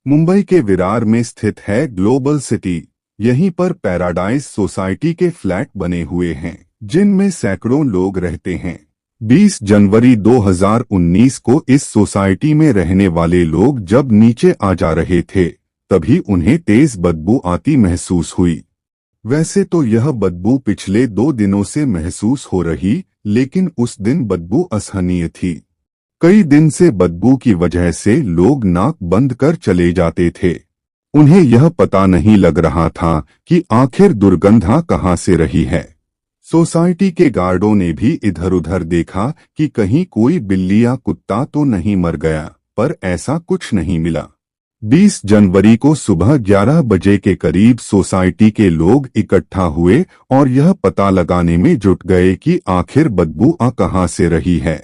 मुंबई के विरार में स्थित है ग्लोबल सिटी। यहीं पर पैराडाइज सोसाइटी के फ्लैट बने हुए हैं, जिनमें सैकड़ों लोग रहते हैं। 20 जनवरी 2019 को इस सोसाइटी में रहने वाले लोग जब नीचे आ जा रहे थे, तभी उन्हें तेज बदबू आती महसूस हुई। वैसे तो यह बदबू पिछले 2 दिनों से महसूस हो रही, लेकिन उस दिन बदबू असहनीय थी। कई दिन से बदबू की वजह से लोग नाक बंद कर चले जाते थे। उन्हें यह पता नहीं लग रहा था कि आखिर दुर्गंधा कहाँ से रही है। सोसाइटी के गार्डों ने भी इधर उधर देखा कि कहीं कोई बिल्ली या कुत्ता तो नहीं मर गया, पर ऐसा कुछ नहीं मिला। 20 जनवरी को सुबह 11 बजे के करीब सोसाइटी के लोग इकट्ठा हुए और यह पता लगाने में जुट गए कि आखिर बदबू आ कहाँ से रही है।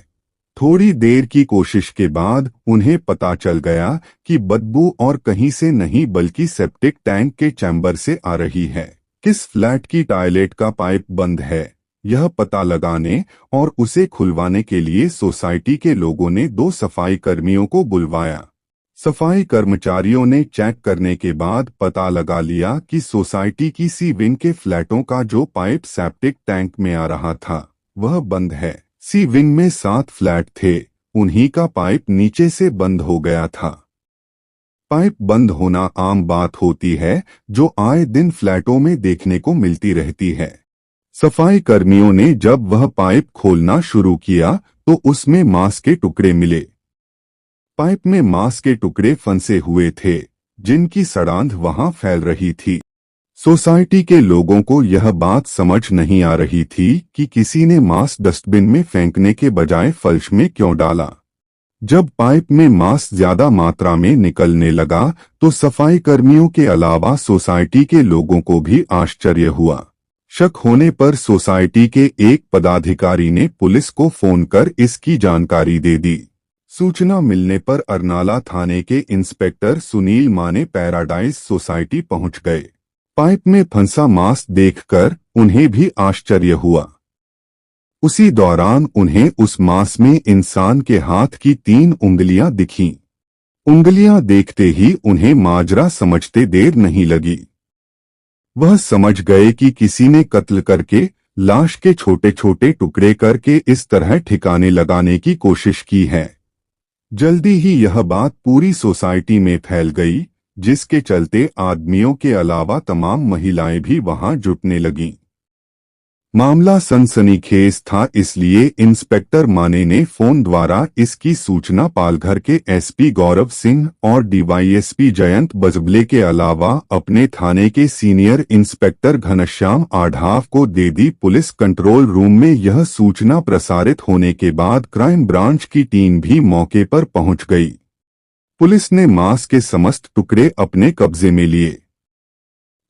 थोड़ी देर की कोशिश के बाद उन्हें पता चल गया कि बदबू और कहीं से नहीं बल्कि सेप्टिक टैंक के चैम्बर से आ रही है। किस फ्लैट की टॉयलेट का पाइप बंद है, यह पता लगाने और उसे खुलवाने के लिए सोसाइटी के लोगों ने 2 सफाई कर्मियों को बुलवाया। सफाई कर्मचारियों ने चेक करने के बाद पता लगा लिया कि सोसाइटी की सी विंग के फ्लैटों का जो पाइप सेप्टिक टैंक में आ रहा था, वह बंद है। सी विंग में 7 फ्लैट थे, उन्हीं का पाइप नीचे से बंद हो गया था। पाइप बंद होना आम बात होती है, जो आए दिन फ्लैटों में देखने को मिलती रहती है। सफाई कर्मियों ने जब वह पाइप खोलना शुरू किया तो उसमें मांस के टुकड़े मिले। पाइप में मांस के टुकड़े फंसे हुए थे, जिनकी सड़ांध वहां फैल रही थी। सोसाइटी के लोगों को यह बात समझ नहीं आ रही थी कि किसी ने मांस डस्टबिन में फेंकने के बजाय फर्श में क्यों डाला। जब पाइप में मांस ज्यादा मात्रा में निकलने लगा तो सफाई कर्मियों के अलावा सोसाइटी के लोगों को भी आश्चर्य हुआ। शक होने पर सोसाइटी के एक पदाधिकारी ने पुलिस को फोन कर इसकी जानकारी दे दी। सूचना मिलने पर अरनाला थाने के इंस्पेक्टर सुनील माने पैराडाइज सोसाइटी पहुंच गए। पाइप में फंसा मांस देखकर उन्हें भी आश्चर्य हुआ। उसी दौरान उन्हें उस मांस में इंसान के हाथ की 3 उंगलियां दिखीं। उंगलियां देखते ही उन्हें माजरा समझते देर नहीं लगी। वह समझ गए कि किसी ने कत्ल करके लाश के छोटे छोटे टुकड़े करके इस तरह ठिकाने लगाने की कोशिश की है। जल्दी ही यह बात पूरी सोसाइटी में फैल गई, जिसके चलते आदमियों के अलावा तमाम महिलाएं भी वहां जुटने लगीं। मामला सनसनीखेज था, इसलिए इंस्पेक्टर माने ने फोन द्वारा इसकी सूचना पालघर के एसपी गौरव सिंह और डीवाईएसपी जयंत बजबले के अलावा अपने थाने के सीनियर इंस्पेक्टर घनश्याम आढ़ाव को दे दी। पुलिस कंट्रोल रूम में यह सूचना प्रसारित होने के बाद क्राइम ब्रांच की टीम भी मौके पर पहुंच गई। पुलिस ने मांस के समस्त टुकड़े अपने कब्जे में लिए।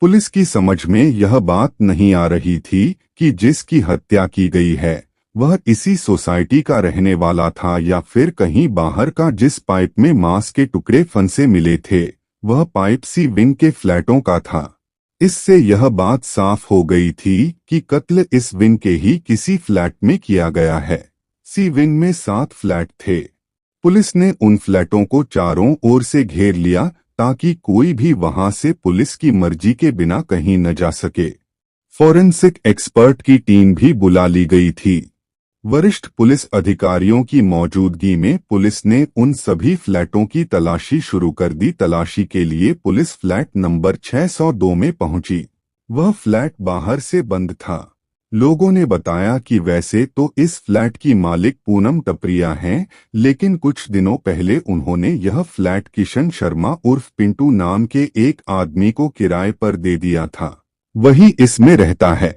पुलिस की समझ में यह बात नहीं आ रही थी कि जिसकी हत्या की गई है वह इसी सोसाइटी का रहने वाला था या फिर कहीं बाहर का। जिस पाइप में मांस के टुकड़े फंसे मिले थे, वह पाइप सी विंग के फ्लैटों का था। इससे यह बात साफ हो गई थी कि कत्ल इस विंग के ही किसी फ्लैट में किया गया है। सी विंग में 7 फ्लैट थे। पुलिस ने उन फ्लैटों को चारों ओर से घेर लिया ताकि कोई भी वहां से पुलिस की मर्जी के बिना कहीं न जा सके। फॉरेंसिक एक्सपर्ट की टीम भी बुला ली गई थी। वरिष्ठ पुलिस अधिकारियों की मौजूदगी में पुलिस ने उन सभी फ्लैटों की तलाशी शुरू कर दी। तलाशी के लिए पुलिस फ्लैट नंबर 602 में पहुंची। वह फ्लैट बाहर से बंद था। लोगों ने बताया कि वैसे तो इस फ्लैट की मालिक पूनम टपरिया हैं, लेकिन कुछ दिनों पहले उन्होंने यह फ्लैट किशन शर्मा उर्फ पिंटू नाम के एक आदमी को किराए पर दे दिया था। वही इसमें रहता है।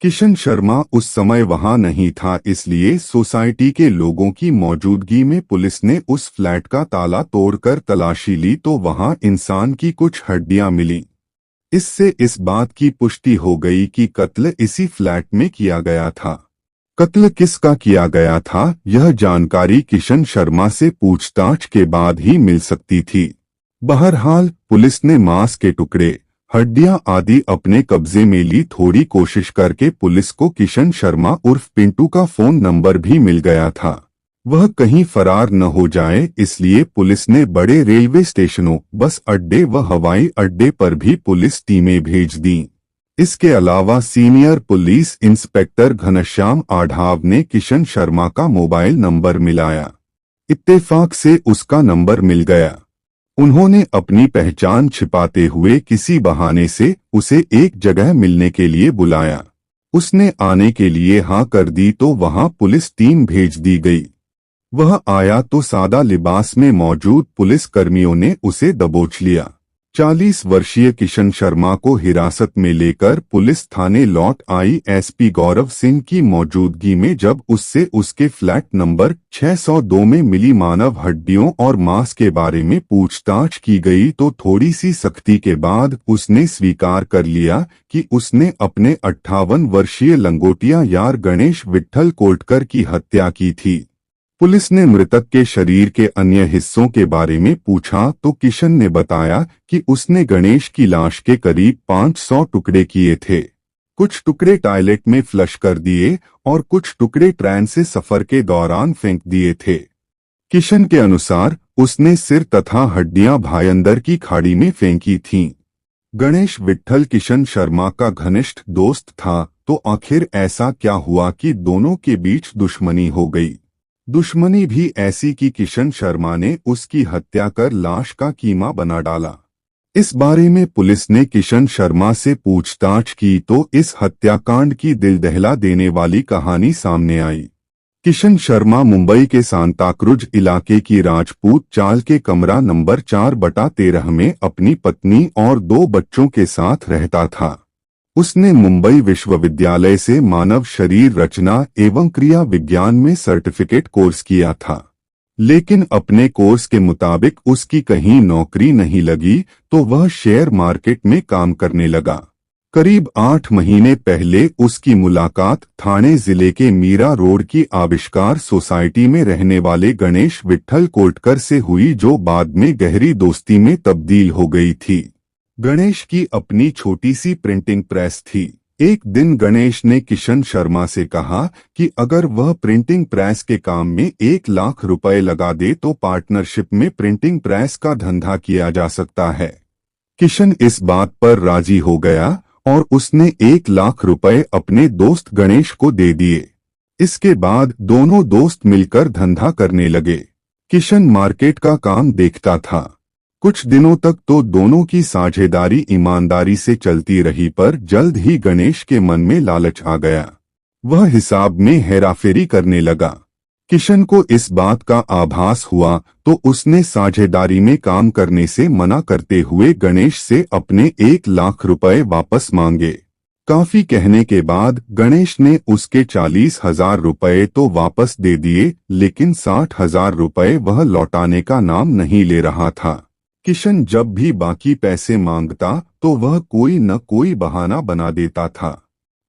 किशन शर्मा उस समय वहां नहीं था, इसलिए सोसाइटी के लोगों की मौजूदगी में पुलिस ने उस फ्लैट का ताला तोड़कर तलाशी ली तो वहां इंसान की कुछ हड्डियां मिली। इससे इस बात की पुष्टि हो गई कि कत्ल इसी फ्लैट में किया गया था। कत्ल किसका किया गया था, यह जानकारी किशन शर्मा से पूछताछ के बाद ही मिल सकती थी। बहरहाल पुलिस ने मांस के टुकड़े, हड्डियां आदि अपने कब्जे में ली। थोड़ी कोशिश करके पुलिस को किशन शर्मा उर्फ पिंटू का फोन नंबर भी मिल गया था। वह कहीं फरार न हो जाए, इसलिए पुलिस ने बड़े रेलवे स्टेशनों, बस अड्डे व हवाई अड्डे पर भी पुलिस टीमें भेज दीं। इसके अलावा सीनियर पुलिस इंस्पेक्टर घनश्याम आढ़ाव ने किशन शर्मा का मोबाइल नंबर मिलाया। इत्तेफाक से उसका नंबर मिल गया। उन्होंने अपनी पहचान छिपाते हुए किसी बहाने से उसे एक जगह मिलने के लिए बुलाया। उसने आने के लिए हाँ कर दी तो वहां पुलिस टीम भेज दी गई। वह आया तो सादा लिबास में मौजूद पुलिस कर्मियों ने उसे दबोच लिया। 40 वर्षीय किशन शर्मा को हिरासत में लेकर पुलिस थाने लौट आई। एसपी गौरव सिंह की मौजूदगी में जब उससे उसके फ्लैट नंबर 602 में मिली मानव हड्डियों और मांस के बारे में पूछताछ की गई तो थोड़ी सी सख्ती के बाद उसने स्वीकार कर लिया कि उसने अपने 58 वर्षीय लंगोटिया यार गणेश विट्ठल कोटकर की हत्या की थी। पुलिस ने मृतक के शरीर के अन्य हिस्सों के बारे में पूछा तो किशन ने बताया कि उसने गणेश की लाश के करीब 500 टुकड़े किए थे। कुछ टुकड़े टॉयलेट में फ्लश कर दिए और कुछ टुकड़े ट्रेन से सफर के दौरान फेंक दिए थे। किशन के अनुसार उसने सिर तथा हड्डियां भायंदर की खाड़ी में फेंकी थीं। गणेश विट्ठल किशन शर्मा का घनिष्ठ दोस्त था, तो आखिर ऐसा क्या हुआ कि दोनों के बीच दुश्मनी हो गई। दुश्मनी भी ऐसी कि किशन शर्मा ने उसकी हत्या कर लाश का कीमा बना डाला। इस बारे में पुलिस ने किशन शर्मा से पूछताछ की तो इस हत्याकांड की दिल दहला देने वाली कहानी सामने आई। किशन शर्मा मुंबई के सांताक्रुज इलाके की राजपूत चाल के कमरा नंबर 4/13 में अपनी पत्नी और 2 बच्चों के साथ रहता था। उसने मुंबई विश्वविद्यालय से मानव शरीर रचना एवं क्रिया विज्ञान में सर्टिफिकेट कोर्स किया था, लेकिन अपने कोर्स के मुताबिक उसकी कहीं नौकरी नहीं लगी तो वह शेयर मार्केट में काम करने लगा। करीब 8 महीने पहले उसकी मुलाकात थाने जिले के मीरा रोड की आविष्कार सोसाइटी में रहने वाले गणेश विट्ठल कोटकर से हुई, जो बाद में गहरी दोस्ती में तब्दील हो गई थी। गणेश की अपनी छोटी सी प्रिंटिंग प्रेस थी। एक दिन गणेश ने किशन शर्मा से कहा कि अगर वह प्रिंटिंग प्रेस के काम में 1 लाख रुपए लगा दे तो पार्टनरशिप में प्रिंटिंग प्रेस का धंधा किया जा सकता है। किशन इस बात पर राजी हो गया और उसने 1 लाख रुपए अपने दोस्त गणेश को दे दिए। इसके बाद दोनों दोस्त मिलकर धंधा करने लगे। किशन मार्केट का काम देखता था। कुछ दिनों तक तो दोनों की साझेदारी ईमानदारी से चलती रही, पर जल्द ही गणेश के मन में लालच आ गया। वह हिसाब में हेराफेरी करने लगा। किशन को इस बात का आभास हुआ तो उसने साझेदारी में काम करने से मना करते हुए गणेश से अपने 1 लाख रुपए वापस मांगे। काफी कहने के बाद गणेश ने उसके 40,000 रुपए तो वापस दे दिए, लेकिन 60,000 रुपए वह लौटाने का नाम नहीं ले रहा था। किशन जब भी बाकी पैसे मांगता तो वह कोई न कोई बहाना बना देता था।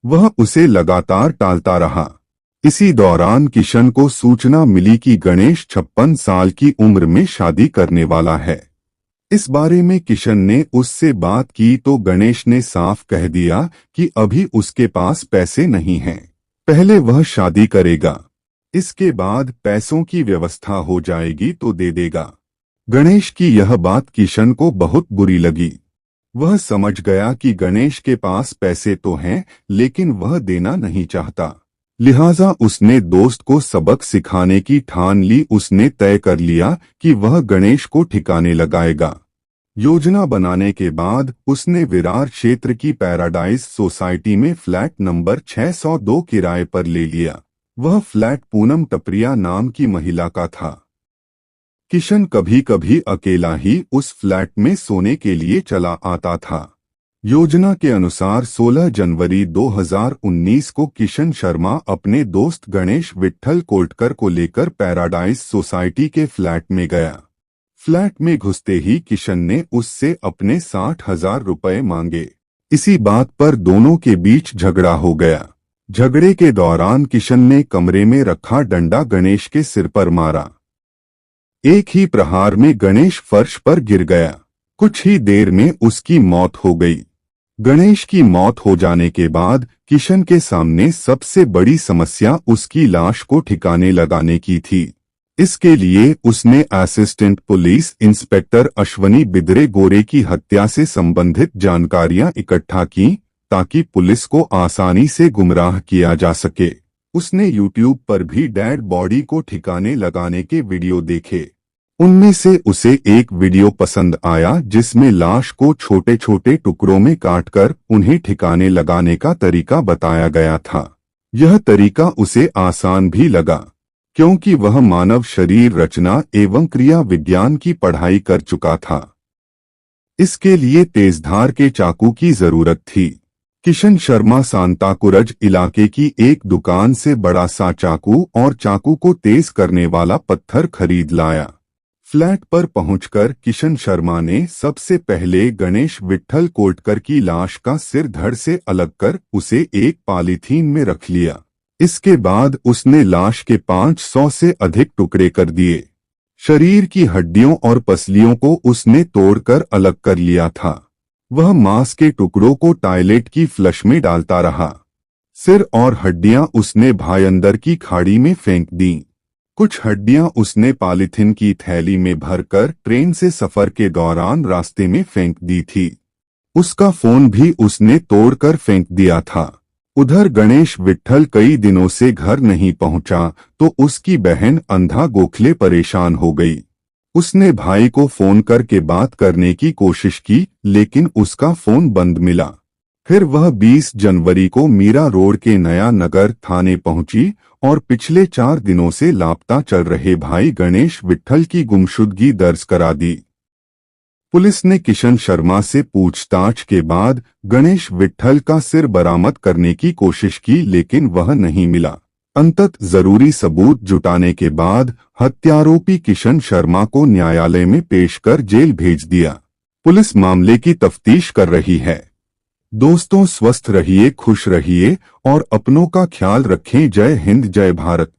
वह उसे लगातार टालता रहा। इसी दौरान किशन को सूचना मिली कि गणेश 56 साल की उम्र में शादी करने वाला है। इस बारे में किशन ने उससे बात की तो गणेश ने साफ कह दिया कि अभी उसके पास पैसे नहीं हैं। पहले वह शादी करेगा, इसके बाद पैसों की व्यवस्था हो जाएगी तो दे देगा। गणेश की यह बात किशन को बहुत बुरी लगी। वह समझ गया कि गणेश के पास पैसे तो हैं, लेकिन वह देना नहीं चाहता। लिहाजा उसने दोस्त को सबक सिखाने की ठान ली। उसने तय कर लिया कि वह गणेश को ठिकाने लगाएगा। योजना बनाने के बाद उसने विरार क्षेत्र की पैराडाइज सोसाइटी में फ्लैट नंबर 602 किराए पर ले लिया। वह फ्लैट पूनम टपरिया नाम की महिला का था। किशन कभी कभी अकेला ही उस फ्लैट में सोने के लिए चला आता था। योजना के अनुसार 16 जनवरी 2019 को किशन शर्मा अपने दोस्त गणेश विट्ठल कोटकर को लेकर पैराडाइज सोसाइटी के फ्लैट में गया। फ्लैट में घुसते ही किशन ने उससे अपने 60,000 रुपए मांगे। इसी बात पर दोनों के बीच झगड़ा हो गया। झगड़े के दौरान किशन ने कमरे में रखा डंडा गणेश के सिर पर मारा। एक ही प्रहार में गणेश फर्श पर गिर गया। कुछ ही देर में उसकी मौत हो गई। गणेश की मौत हो जाने के बाद किशन के सामने सबसे बड़ी समस्या उसकी लाश को ठिकाने लगाने की थी। इसके लिए उसने assistant police inspector Ashwani Bidre गोरे की हत्या से संबंधित जानकारियां इकट्ठा की ताकि पुलिस को आसानी से गुमराह किया जा सके। उसने यूट्यूब पर भी डेड बॉडी को ठिकाने लगाने के वीडियो देखे। उनमें से उसे एक वीडियो पसंद आया जिसमें लाश को छोटे छोटे टुकड़ों में काटकर उन्हें ठिकाने लगाने का तरीका बताया गया था। यह तरीका उसे आसान भी लगा क्योंकि वह मानव शरीर रचना एवं क्रिया विज्ञान की पढ़ाई कर चुका था। इसके लिए तेजधार के चाकू की जरूरत थी। किशन शर्मा सांताकुरज इलाके की एक दुकान से बड़ा सा चाकू और चाकू को तेज करने वाला पत्थर खरीद लाया। फ्लैट पर पहुंचकर किशन शर्मा ने सबसे पहले गणेश विट्ठल कोटकर की लाश का सिर धड़ से अलग कर उसे एक पॉलीथीन में रख लिया। इसके बाद उसने लाश के 500 से अधिक टुकड़े कर दिए। शरीर की हड्डियों और पसलियों को उसने तोड़कर अलग कर लिया था। वह मांस के टुकड़ों को टॉयलेट की फ्लश में डालता रहा। सिर और हड्डियां उसने भायंदर की खाड़ी में फेंक दी। कुछ हड्डियां उसने पॉलीथिन की थैली में भरकर ट्रेन से सफर के दौरान रास्ते में फेंक दी थी। उसका फोन भी उसने तोड़कर फेंक दिया था। उधर गणेश विट्ठल कई दिनों से घर नहीं पहुंचा तो उसकी बहन अंधा गोखले परेशान हो गई। उसने भाई को फोन करके बात करने की कोशिश की लेकिन उसका फोन बंद मिला। फिर वह 20 जनवरी को मीरा रोड के नया नगर थाने पहुंची और पिछले 4 दिनों से लापता चल रहे भाई गणेश विट्ठल की गुमशुदगी दर्ज करा दी। पुलिस ने किशन शर्मा से पूछताछ के बाद गणेश विट्ठल का सिर बरामद करने की कोशिश की लेकिन वह नहीं मिला। अंततः जरूरी सबूत जुटाने के बाद हत्यारोपी किशन शर्मा को न्यायालय में पेश कर जेल भेज दिया। पुलिस मामले की तफ्तीश कर रही है। दोस्तों, स्वस्थ रहिए, खुश रहिए और अपनों का ख्याल रखें। जय हिंद, जय भारत।